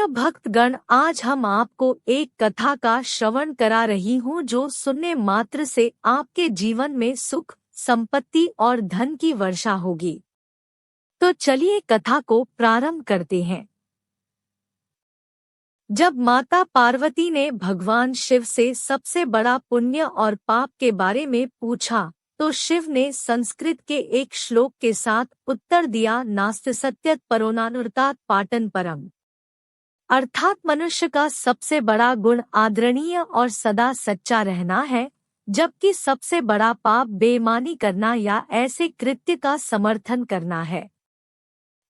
प्रिय भक्तगण, आज हम आपको एक कथा का श्रवण करा रही हूँ जो सुनने मात्र से आपके जीवन में सुख, संपत्ति और धन की वर्षा होगी। तो चलिए कथा को प्रारंभ करते हैं। जब माता पार्वती ने भगवान शिव से सबसे बड़ा पुण्य और पाप के बारे में पूछा, तो शिव ने संस्कृत के एक श्लोक के साथ उत्तर दिया, नास्ति सत्यत परोनानुर्तात् पाटन परम। अर्थात मनुष्य का सबसे बड़ा गुण आदरणीय और सदा सच्चा रहना है, जबकि सबसे बड़ा पाप बेईमानी करना या ऐसे कृत्य का समर्थन करना है।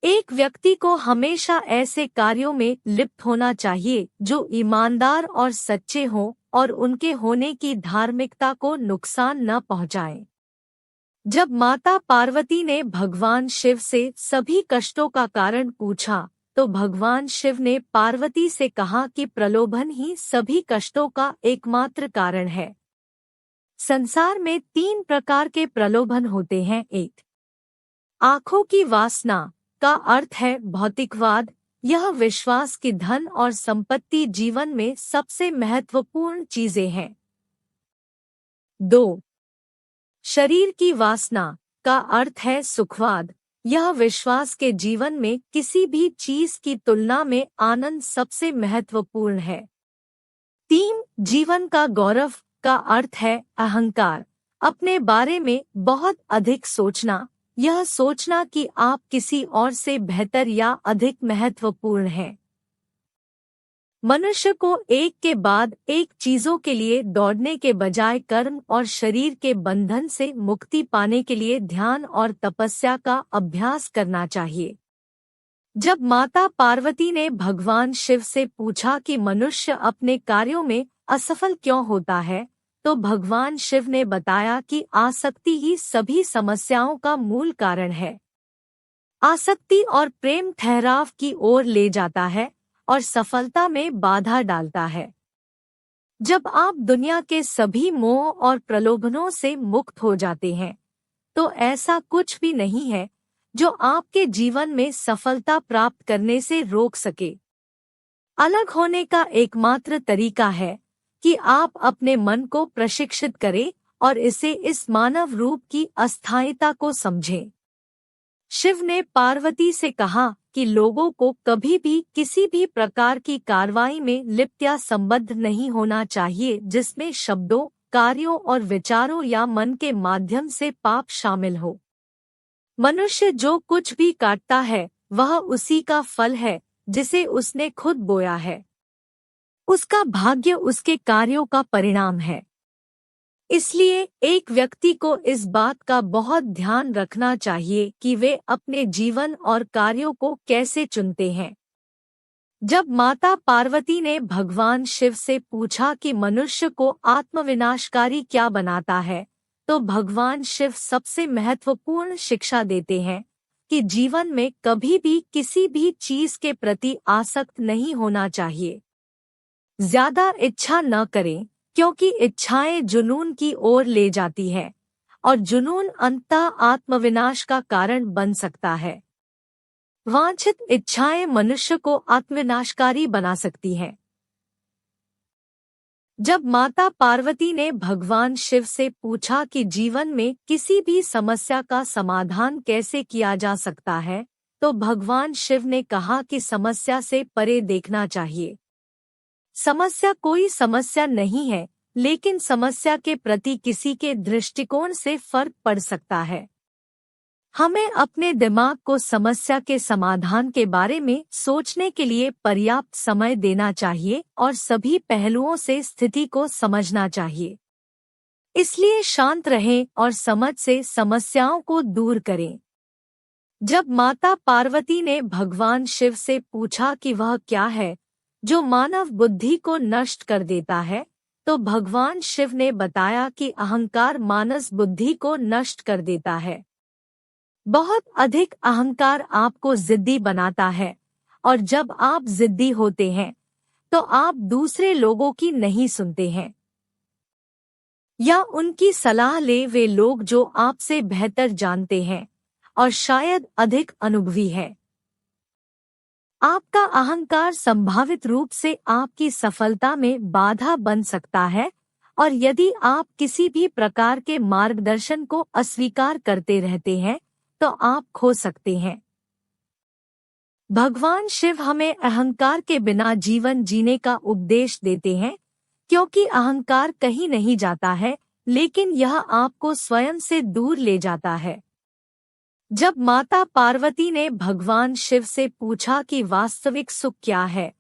एक व्यक्ति को हमेशा ऐसे कार्यों में लिप्त होना चाहिए जो ईमानदार और सच्चे हों और उनके होने की धार्मिकता को नुकसान न पहुंचाएं। जब माता पार्वती ने भगवान शिव से सभी कष्टों का कारण पूछा, तो भगवान शिव ने पार्वती से कहा कि प्रलोभन ही सभी कष्टों का एकमात्र कारण है। संसार में 3 प्रकार के प्रलोभन होते हैं। 1. आँखों की वासना का अर्थ है भौतिकवाद। यह विश्वास कि धन और संपत्ति जीवन में सबसे महत्वपूर्ण चीजें हैं। 2. शरीर की वासना का अर्थ है सुखवाद। यह विश्वास के जीवन में किसी भी चीज की तुलना में आनंद सबसे महत्वपूर्ण है। 3. जीवन का गौरव का अर्थ है अहंकार। अपने बारे में बहुत अधिक सोचना, यह सोचना कि आप किसी और से बेहतर या अधिक महत्वपूर्ण हैं। मनुष्य को एक के बाद एक चीजों के लिए दौड़ने के बजाय कर्म और शरीर के बंधन से मुक्ति पाने के लिए ध्यान और तपस्या का अभ्यास करना चाहिए। जब माता पार्वती ने भगवान शिव से पूछा कि मनुष्य अपने कार्यों में असफल क्यों होता है, तो भगवान शिव ने बताया कि आसक्ति ही सभी समस्याओं का मूल कारण है। आसक्ति और प्रेम ठहराव की ओर ले जाता है और सफलता में बाधा डालता है। जब आप दुनिया के सभी मोह और प्रलोभनों से मुक्त हो जाते हैं, तो ऐसा कुछ भी नहीं है जो आपके जीवन में सफलता प्राप्त करने से रोक सके। अलग होने का एकमात्र तरीका है कि आप अपने मन को प्रशिक्षित करें और इसे इस मानव रूप की अस्थायीता को समझें। शिव ने पार्वती से कहा कि लोगों को कभी भी किसी भी प्रकार की कार्रवाई में लिप्त या संबद्ध नहीं होना चाहिए जिसमें शब्दों, कार्यों और विचारों या मन के माध्यम से पाप शामिल हो। मनुष्य जो कुछ भी काटता है वह उसी का फल है जिसे उसने खुद बोया है। उसका भाग्य उसके कार्यों का परिणाम है। इसलिए एक व्यक्ति को इस बात का बहुत ध्यान रखना चाहिए कि वे अपने जीवन और कार्यों को कैसे चुनते हैं। जब माता पार्वती ने भगवान शिव से पूछा कि मनुष्य को आत्मविनाशकारी क्या बनाता है, तो भगवान शिव सबसे महत्वपूर्ण शिक्षा देते हैं कि जीवन में कभी भी किसी भी चीज के प्रति आसक्त नहीं होना चाहिए। ज्यादा इच्छा न करें, क्योंकि इच्छाएं जुनून की ओर ले जाती है और जुनून अंततः आत्मविनाश का कारण बन सकता है। वांछित इच्छाएं मनुष्य को आत्मविनाशकारी बना सकती हैं। जब माता पार्वती ने भगवान शिव से पूछा कि जीवन में किसी भी समस्या का समाधान कैसे किया जा सकता है, तो भगवान शिव ने कहा कि समस्या से परे देखना चाहिए। समस्या कोई समस्या नहीं है, लेकिन समस्या के प्रति किसी के दृष्टिकोण से फर्क पड़ सकता है। हमें अपने दिमाग को समस्या के समाधान के बारे में सोचने के लिए पर्याप्त समय देना चाहिए और सभी पहलुओं से स्थिति को समझना चाहिए। इसलिए शांत रहें और समझ से समस्याओं को दूर करें। जब माता पार्वती ने भगवान शिव से पूछा कि वह क्या है जो मानव बुद्धि को नष्ट कर देता है, तो भगवान शिव ने बताया कि अहंकार मानस बुद्धि को नष्ट कर देता है। बहुत अधिक अहंकार आपको जिद्दी बनाता है, और जब आप जिद्दी होते हैं तो आप दूसरे लोगों की नहीं सुनते हैं या उनकी सलाह ले वे लोग जो आपसे बेहतर जानते हैं और शायद अधिक अनुभवी हैं। आपका अहंकार संभावित रूप से आपकी सफलता में बाधा बन सकता है, और यदि आप किसी भी प्रकार के मार्गदर्शन को अस्वीकार करते रहते हैं तो आप खो सकते हैं। भगवान शिव हमें अहंकार के बिना जीवन जीने का उपदेश देते हैं, क्योंकि अहंकार कहीं नहीं जाता है, लेकिन यह आपको स्वयं से दूर ले जाता है। जब माता पार्वती ने भगवान शिव से पूछा कि वास्तविक सुख क्या है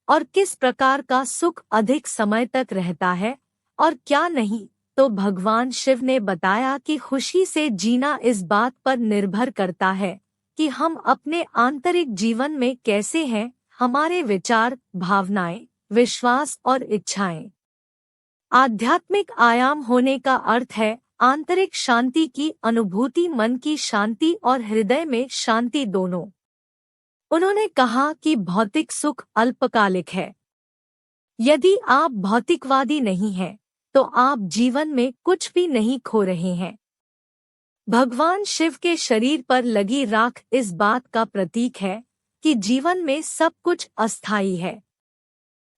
और किस प्रकार का सुख अधिक समय तक रहता है और क्या नहीं, तो भगवान शिव ने बताया कि खुशी से जीना इस बात पर निर्भर करता है कि हम अपने आंतरिक जीवन में कैसे हैं, हमारे विचार, भावनाएं, विश्वास और इच्छाएं। आध्यात्मिक आयाम होने का अर्थ है आंतरिक शांति की अनुभूति, मन की शांति और हृदय में शांति दोनों। उन्होंने कहा कि भौतिक सुख अल्पकालिक है। यदि आप भौतिकवादी नहीं हैं, तो आप जीवन में कुछ भी नहीं खो रहे हैं। भगवान शिव के शरीर पर लगी राख इस बात का प्रतीक है कि जीवन में सब कुछ अस्थायी है।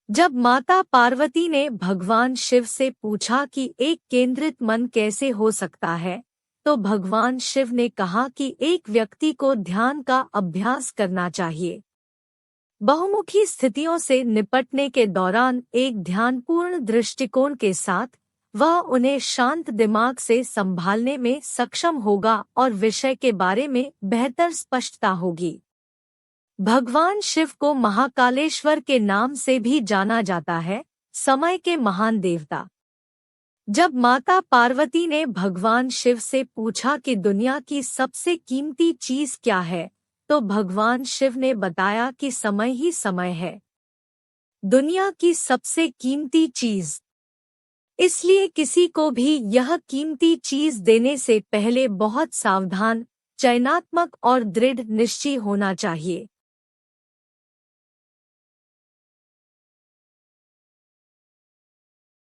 जब माता पार्वती ने भगवान शिव से पूछा कि एक केंद्रित मन कैसे हो सकता है, तो भगवान शिव ने कहा कि एक व्यक्ति को ध्यान का अभ्यास करना चाहिए। बहुमुखी स्थितियों से निपटने के दौरान एक ध्यानपूर्ण दृष्टिकोण के साथ वह उन्हें शांत दिमाग से संभालने में सक्षम होगा और विषय के बारे में बेहतर स्पष्टता होगी। भगवान शिव को महाकालेश्वर के नाम से भी जाना जाता है, समय के महान देवता। जब माता पार्वती ने भगवान शिव से पूछा कि दुनिया की सबसे कीमती चीज क्या है, तो भगवान शिव ने बताया कि समय ही समय है, दुनिया की सबसे कीमती चीज। इसलिए किसी को भी यह कीमती चीज देने से पहले बहुत सावधान, चयनात्मक और दृढ़ निश्चयी होना चाहिए।